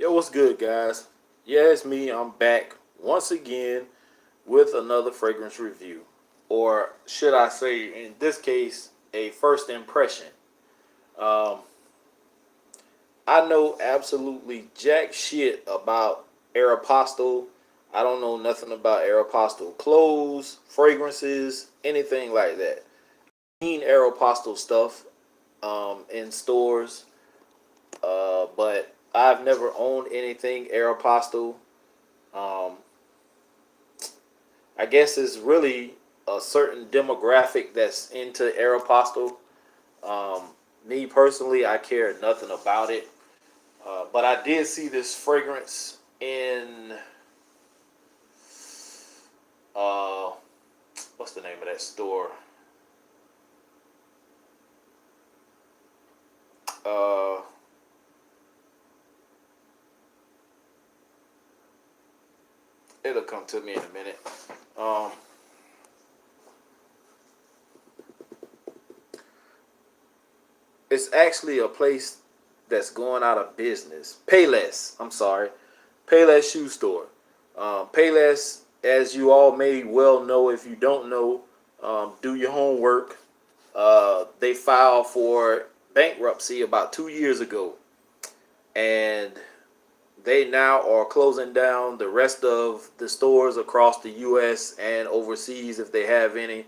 Yo, what's good, guys? Yeah, it's me. I'm back once again with another fragrance review. Or should I say, in this case, a first impression. Um, I know absolutely jack shit about Aeropostale. I don't know nothing about Aeropostale clothes, fragrances, anything like that. I've seen Aeropostale stuff in stores, but I've never owned anything Aeropostale. Um, I guess it's really a certain demographic that's into Aeropostale. Um, Me personally, I care nothing about it. But I did see this fragrance in uh, what's the name of that store? Uh, it'll come to me in a minute. Um, it's actually a place that's going out of business. Payless. I'm sorry, Payless shoe store. Payless, as you all may well know, if you don't know, do your homework. They filed for bankruptcy about 2 years ago, and they now are closing down the rest of the stores across the U.S. and overseas if they have any.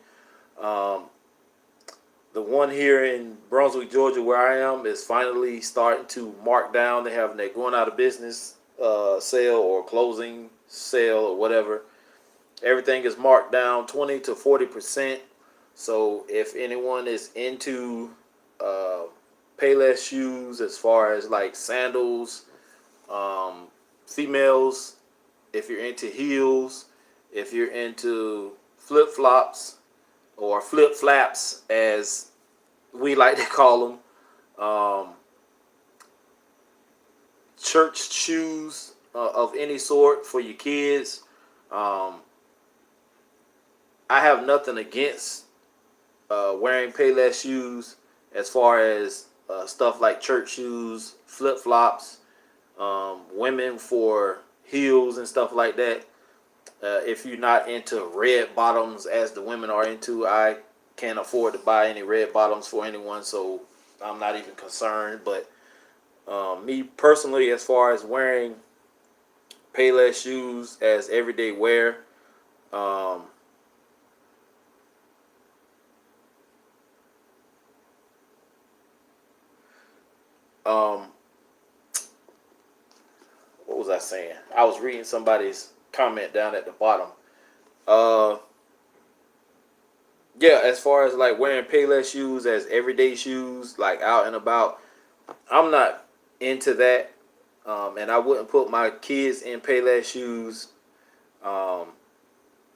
Um, the one here in Brunswick, Georgia, where I am, is finally starting to mark down. They're going out of business sale or closing sale or whatever. Everything is marked down 20 to 40%. So if anyone is into uh, Payless shoes, as far as like sandals, um, females, if you're into heels, if you're into flip flops or flip flaps, as we like to call them, church shoes of any sort for your kids. Um, I have nothing against wearing Payless shoes as far as stuff like church shoes, flip flops, women for heels and stuff like that. If you're not into red bottoms as the women are into, I can't afford to buy any red bottoms for anyone, so I'm not even concerned. But me personally, as far as wearing Payless shoes as everyday wear, um, um, what was I saying? I was reading somebody's comment down at the bottom. Uh, yeah, as far as like wearing Payless shoes as everyday shoes, like out and about, I'm not into that. And I wouldn't put my kids in Payless shoes. Um,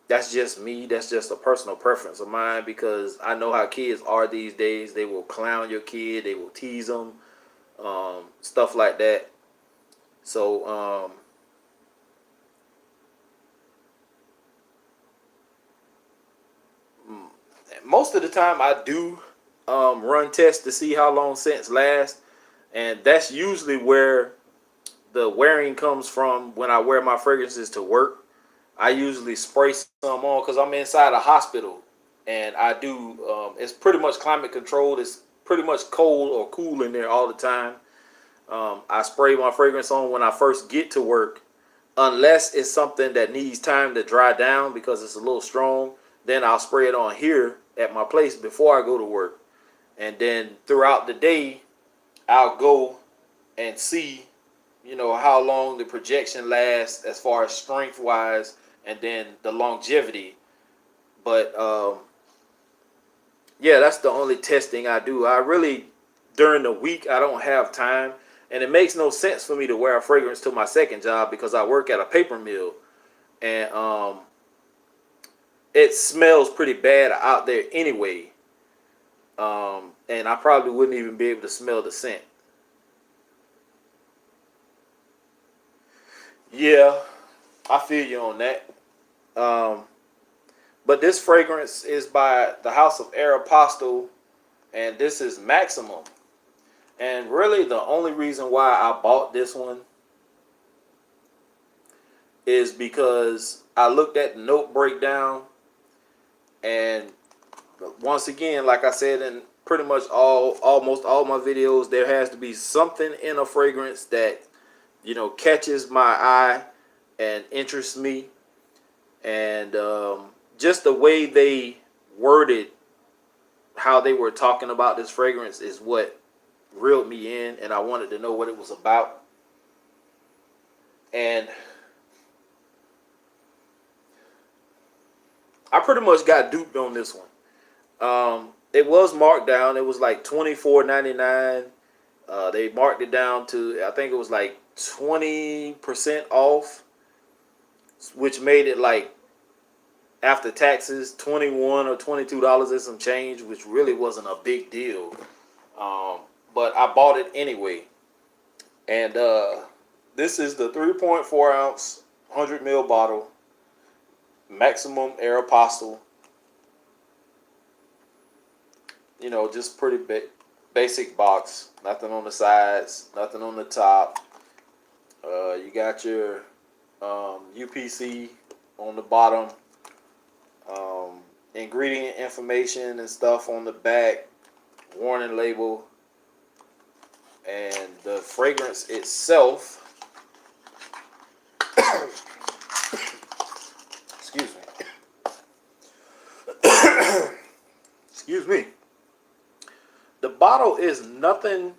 that's just me. That's just a personal preference of mine because I know how kids are these days. They will clown your kid. They will tease them, stuff like that. So most of the time, I do run tests to see how long scents last, and that's usually where the wearing comes from when I wear my fragrances to work. I usually spray some on because I'm inside a hospital, and I do. It's pretty much climate controlled. It's pretty much cold or cool in there all the time. I spray my fragrance on when I first get to work, unless it's something that needs time to dry down because it's a little strong. Then I'll spray it on here at my place before I go to work, and then throughout the day, I'll go and see, how long the projection lasts as far as strength wise, and then the longevity. But yeah, that's the only testing I do. I really, during the week, I don't have time, and it makes no sense for me to wear a fragrance to my second job because I work at a paper mill, and it smells pretty bad out there anyway. And I probably wouldn't even be able to smell the scent. Yeah, I feel you on that. Um, but this fragrance is by the House of Aeropostale, and this is Maximum. And really, the only reason why I bought this one is because I looked at the note breakdown, and once again, like I said in pretty much almost all my videos, there has to be something in a fragrance that, you know, catches my eye and interests me. And just the way they worded how they were talking about this fragrance is what reeled me in, and I wanted to know what it was about. And I pretty much got duped on this one. It was marked down. It was like $24.99. They marked it down to, I think it was like 20% off, which made it like, after taxes, $21 or $22 and some change, which really wasn't a big deal. But I bought it anyway. And this is the 3.4 ounce 100 ml bottle, Maximum Aeropostale. You know, just pretty basic box. Nothing on the sides, nothing on the top. You got your UPC on the bottom. Ingredient information and stuff on the back. Warning label. And the fragrance itself. Excuse me. Excuse me. The bottle is nothing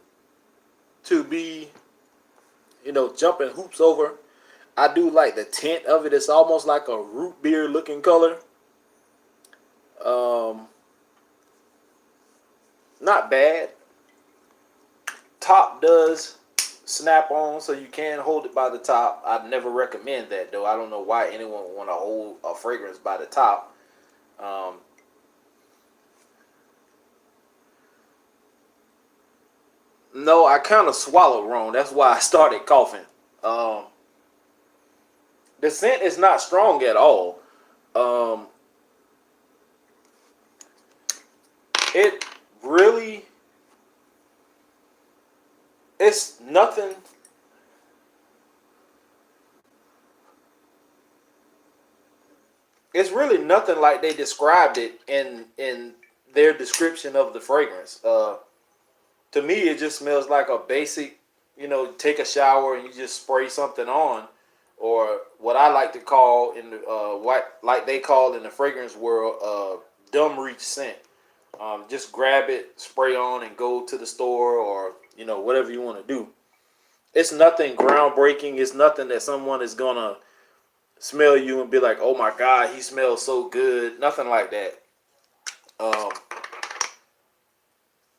to be, you know, jumping hoops over. I do like the tint of it. It's almost like a root beer looking color. Not bad. Top does snap on, so you can hold it by the top. I'd never recommend that, though. I don't know why anyone would want to hold a fragrance by the top. No, I kind of swallowed wrong. That's why I started coughing. The scent is not strong at all. It really, it's nothing. It's really nothing like they described it in their description of the fragrance. To me, it just smells like a basic, you know, take a shower and you just spray something on, or what I like to call in the what like they call in the fragrance world, dumb reach scent. Just grab it, spray on, and go to the store, or you know, whatever you want to do. It's nothing groundbreaking. It's nothing that someone is gonna smell you and be like, "Oh my God, he smells so good." Nothing like that.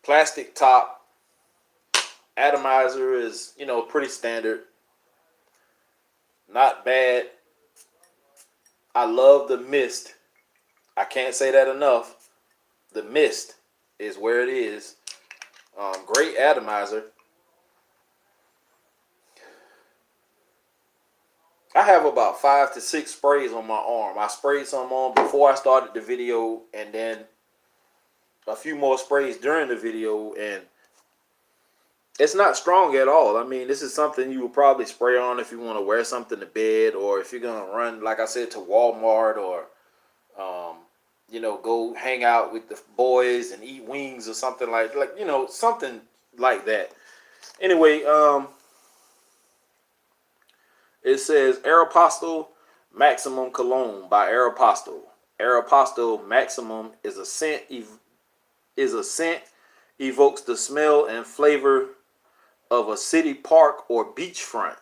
Plastic top. Atomizer is, you know, pretty standard. Not bad. I love the mist. I can't say that enough. The mist is where it is. Great atomizer. I have about 5 to 6 sprays on my arm. I sprayed some on before I started the video, and then a few more sprays during the video, and it's not strong at all. I mean, this is something you would probably spray on if you want to wear something to bed, or if you're going to run, like I said, to Walmart, or, you know, go hang out with the boys and eat wings or something like, you know, something like that. Anyway, it says Aeropostale Maximum Cologne by Aeropostale. Aeropostale Maximum is a scent, evokes the smell and flavor of a city park or beachfront.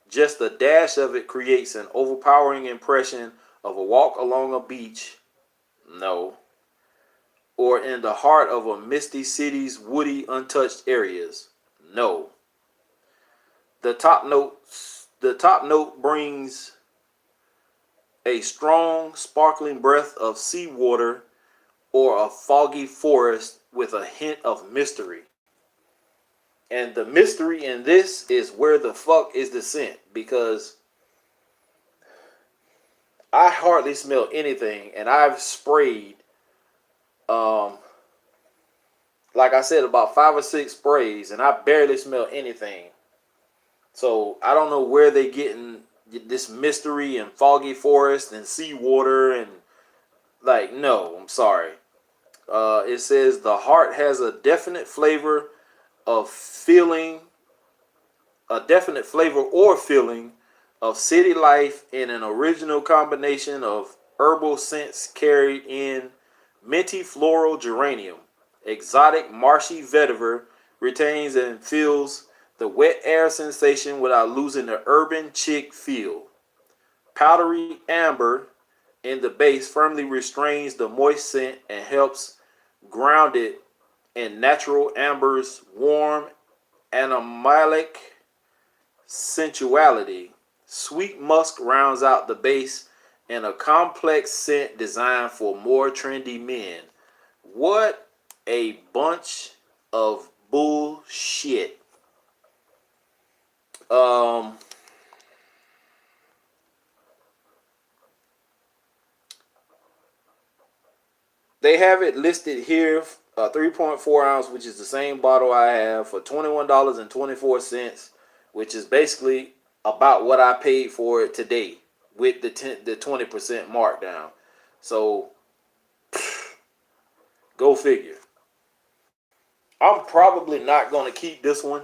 Just a dash of it creates an overpowering impression of a walk along a beach. No. Or in the heart of a misty city's woody, untouched areas. No. The top note brings a strong, sparkling breath of seawater or a foggy forest with a hint of mystery. And the mystery in this is where the fuck is the scent, because I hardly smell anything, and I've sprayed, like I said, about 5 or 6 sprays, and I barely smell anything. So I don't know where they getting this mystery and foggy forest and seawater and like, no, I'm sorry. It says the heart has a definite flavor of feeling, a definite flavor or feeling of city life in an original combination of herbal scents carried in minty floral geranium, exotic marshy vetiver, retains and fills the wet air sensation without losing the urban chic feel. Powdery amber in the base firmly restrains the moist scent and helps ground it in natural amber's warm animalic sensuality. Sweet musk rounds out the base in a complex scent designed for more trendy men. What a bunch of bullshit. They have it listed here, 3.4 ounce, which is the same bottle I have, for $21.24, which is basically about what I paid for it today with the 20% markdown. So go figure. I'm probably not going to keep this one.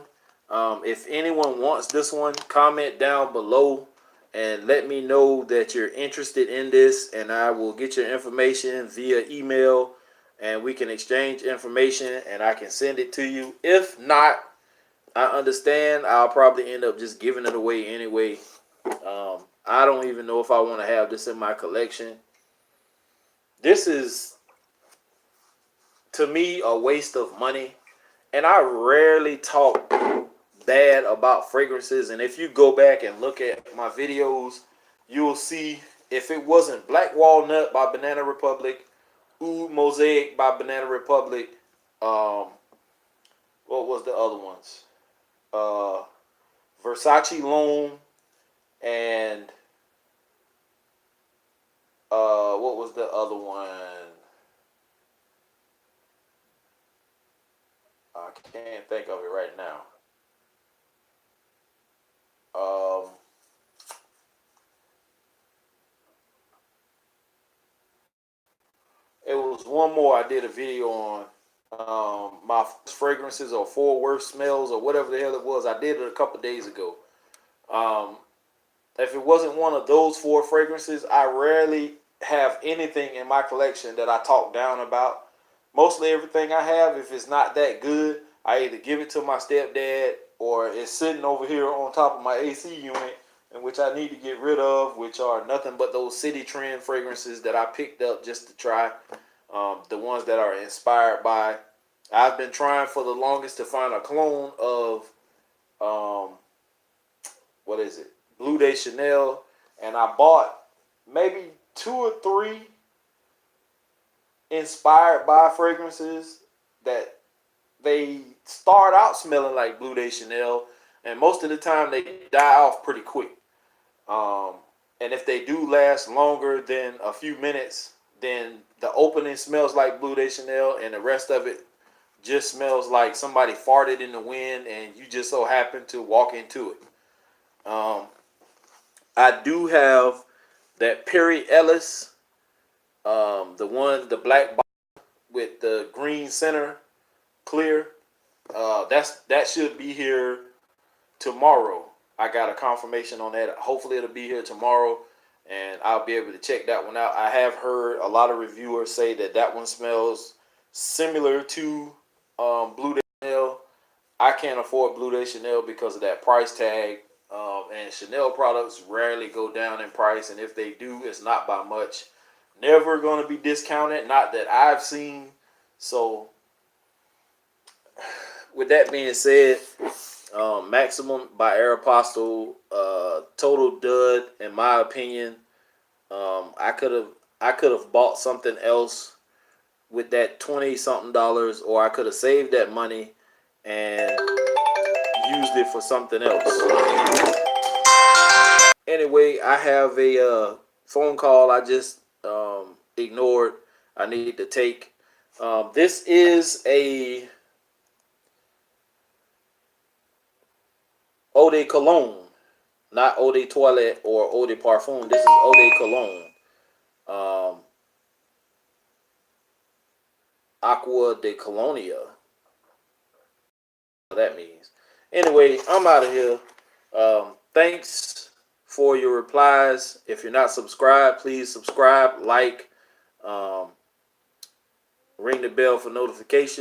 If anyone wants this one, comment down below and let me know that you're interested in this, and I will get your information via email and we can exchange information and I can send it to you. If not, I understand. I'll probably end up just giving it away anyway. I don't even know if I want to have this in my collection. This is, to me, a waste of money. And I rarely talk bad about fragrances. And if you go back and look at my videos, you will see, if it wasn't Black Walnut by Banana Republic, Oud Mosaic by Banana Republic, what was the other ones? Versace L'Homme, and what was the other one? I can't think of it right now. It was one more I did a video on. My fragrances or 4 worst smells or whatever the hell it was. I did it a couple days ago. If it wasn't one of those 4 fragrances, I rarely have anything in my collection that I talk down about. Mostly everything I have, if it's not that good, I either give it to my stepdad or it's sitting over here on top of my AC unit, and which I need to get rid of, which are nothing but those City Trend fragrances that I picked up just to try. The ones that are inspired by. I've been trying for the longest to find a clone of, what is it? Bleu de Chanel, and I bought maybe 2 or 3 inspired by fragrances that they start out smelling like Bleu de Chanel, and most of the time they die off pretty quick. And if they do last longer than a few minutes, then the opening smells like Bleu de Chanel, and the rest of it just smells like somebody farted in the wind, and you just so happen to walk into it. I do have that Perry Ellis, the black bottle with the green center, clear. That should be here tomorrow. I got a confirmation on that. Hopefully it'll be here tomorrow, and I'll be able to check that one out. I have heard a lot of reviewers say that one smells similar to Bleu de Chanel. I can't afford Bleu de Chanel because of that price tag. And Chanel products rarely go down in price, and if they do, it's not by much. Never going to be discounted, not that I've seen. So with that being said, Maximum by Aeropostale, total dud in my opinion. I could have bought something else with that $20-something, or I could have saved that money and used it for something else. Anyway, I have a phone call I just ignored. I need to take. This is a Eau de Cologne. not Eau de Toilette or Eau de Parfum. This is Eau de Cologne. Aqua de Colonia. What that means. Anyway, I'm out of here. Thanks for your replies. If you're not subscribed, please subscribe, like, ring the bell for notifications.